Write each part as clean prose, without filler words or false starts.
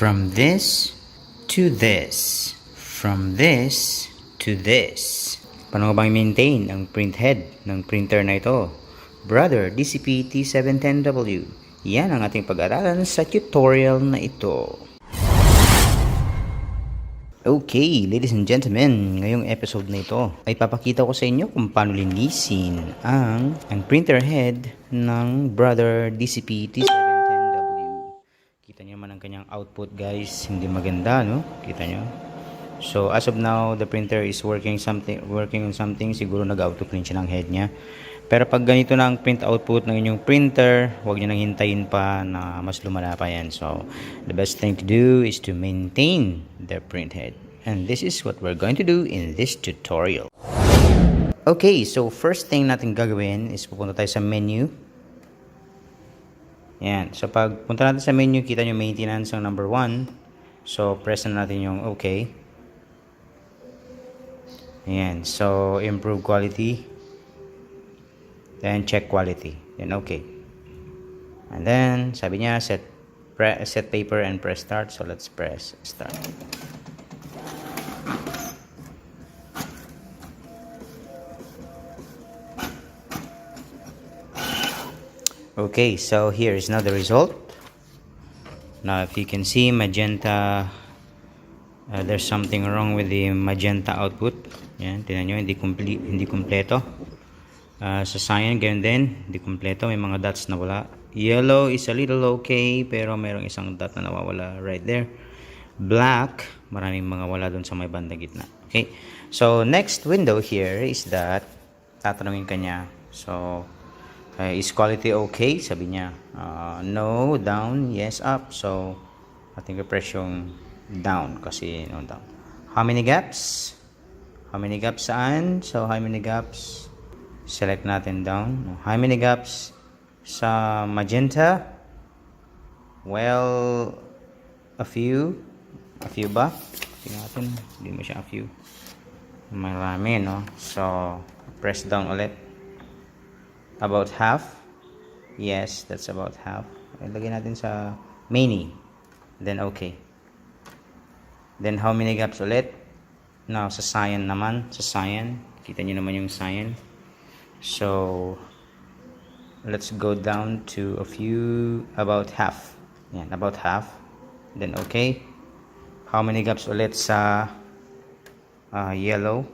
From this to this. From this to this. Paano bang maintain ang print head ng printer na ito? Brother, Dcp T710W. Yan ang ating pag-aralan sa tutorial na ito. Okay, ladies and gentlemen, ngayong episode na ito ay papakita ko sa inyo kung paano linisin ang printer head ng Brother Dcp T710W. Kita nyo naman ang kanyang output, guys, hindi maganda, no? Kita nyo? So as of now, the printer is working on something, siguro nag-auto print siya ng head niya. Pero pag ganito na ang print output ng inyong printer, huwag niyo nang hintayin pa na mas lumala pa yan. So, the best thing to do is to maintain the print head. And this is what we're going to do in this tutorial. Okay, so first thing natin gagawin is pupunta tayo sa menu. Yan. So, pag punta natin sa menu, kita nyo maintenance ang number 1. So, press na natin yung okay. Ayan. So, improve quality. Then check quality, then okay, and then sabi niya set paper and press start. So let's press start. Okay, so here is now the result. Now if you can see magenta, there's something wrong with the magenta output. Yan, tingnan nyo, hindi kompleto. Sa cyan, ganyan din, hindi kompleto, may mga dots na wala. Yellow is a little okay, pero mayroong isang dot na nawawala right there. Black, maraming mga wala dun sa may bandang gitna. Okay, so next window here is that tatanungin kanya, so is quality okay? Sabi niya no, down, yes, up. So ating i-press yung down kasi no, down. How many gaps? How many gaps saan? So how many gaps? Select natin down. How many gaps sa magenta? Well, a few ba? Tingnan natin, hindi mo siya a few. Marami, no? So, press down ulit. About half. Yes, that's about half. Ilagay natin sa many. Then okay. Then how many gaps ulit? Now, sa cyan naman. Sa cyan. Kita nyo naman yung cyan. So let's go down to a few, about half. Yan, about half. Then okay. How many gaps ulit sa yellow?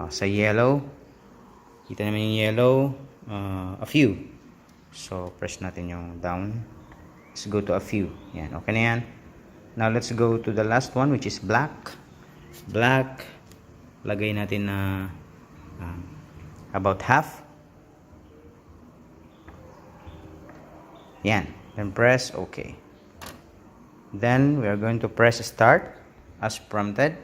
Sa yellow, kita naman yung yellow, a few. So press natin yung down. Let's go to a few. Yan, okay na yan. Now let's go to the last one, which is black. Black, lagay natin na about half. Yan. Then press OK. Then we are going to press start as prompted.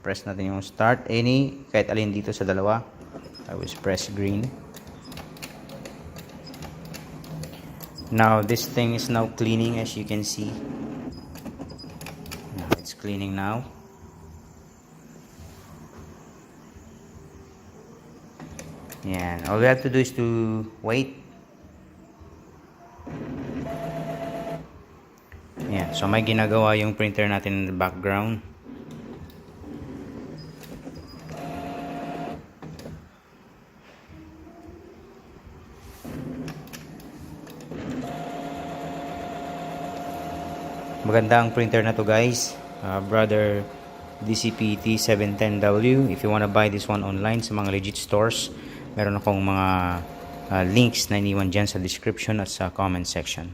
Press natin yung start. Kahit alin dito sa dalawa. I will press green. Now this thing is now cleaning, as you can see. Now it's cleaning now. Yan. All we have to do is to wait. Yan. So may ginagawa yung printer natin in the background. Maganda ang printer na to, guys. Brother Dcp T710W. If you wanna buy this one online sa mga legit stores, meron akong mga links na iniwan dyan sa description at sa comment section.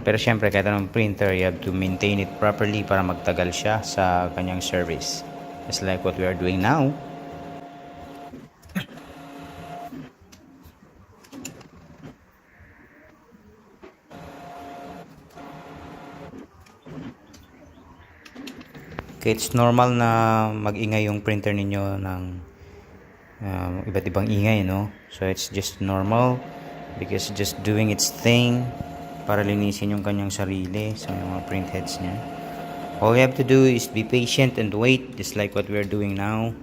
Pero syempre, kahit anong printer, you have to maintain it properly para magtagal siya sa kanyang service. Just like what we are doing now. Okay, it's normal na mag-ingay yung printer ninyo ng iba't ibang ingay, no? So it's just normal because it's just doing its thing para linisin yung kanyang sarili sa mga print heads niya. All you have to do is be patient and wait, just like what we're doing now.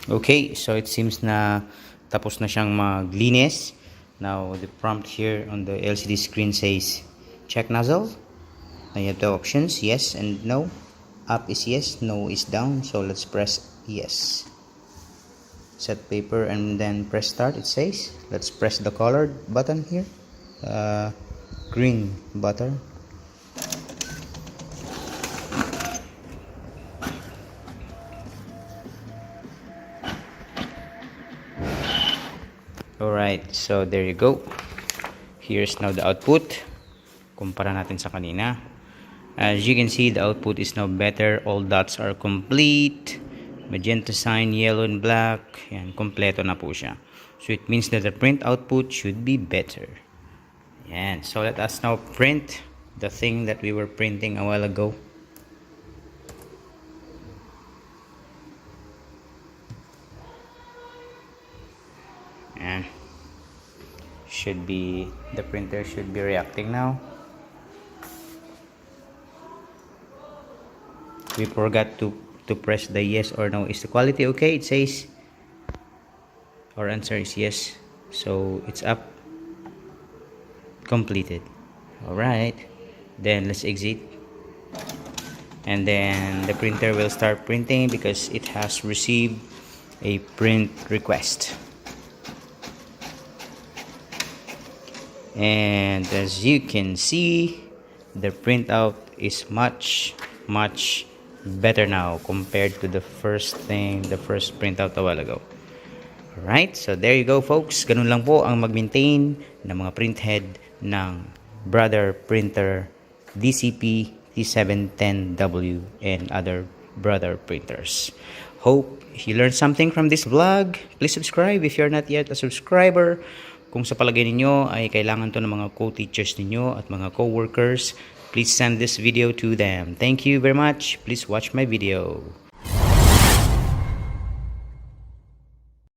Okay, so it seems na tapos na siyang maglinis. Now, the prompt here on the LCD screen says, check nozzle. Now you have two options, yes and no. Up is yes, no is down. So let's press yes. Set paper and then press start, it says. Let's press the colored button here. Green button. Alright, so there you go. Here's now the output. Kumpara natin sa kanina. As you can see, the output is now better. All dots are complete. Magenta sign, yellow and black. Yan, kompleto na po siya. So it means that the print output should be better. Yan, so let us now print the thing that we were printing a while ago. Yan. The printer should be reacting now. We forgot to press the yes or no. Is the quality okay? It says our answer is yes, so it's up, completed. Alright, then let's exit, and then the printer will start printing because it has received a print request. And as you can see, the printout is much better now compared to the first printout a while ago. Alright, so there you go folks. Ganun lang po ang mag-maintain ng mga printhead ng brother printer Dcp T710W and other brother printers. Hope you learned something from this vlog. Please subscribe if you're not yet a subscriber. Kung sa palagay ninyo ay kailangan to ng mga co-teachers ninyo at mga co-workers, please send this video to them. Thank you very much. Please watch my video.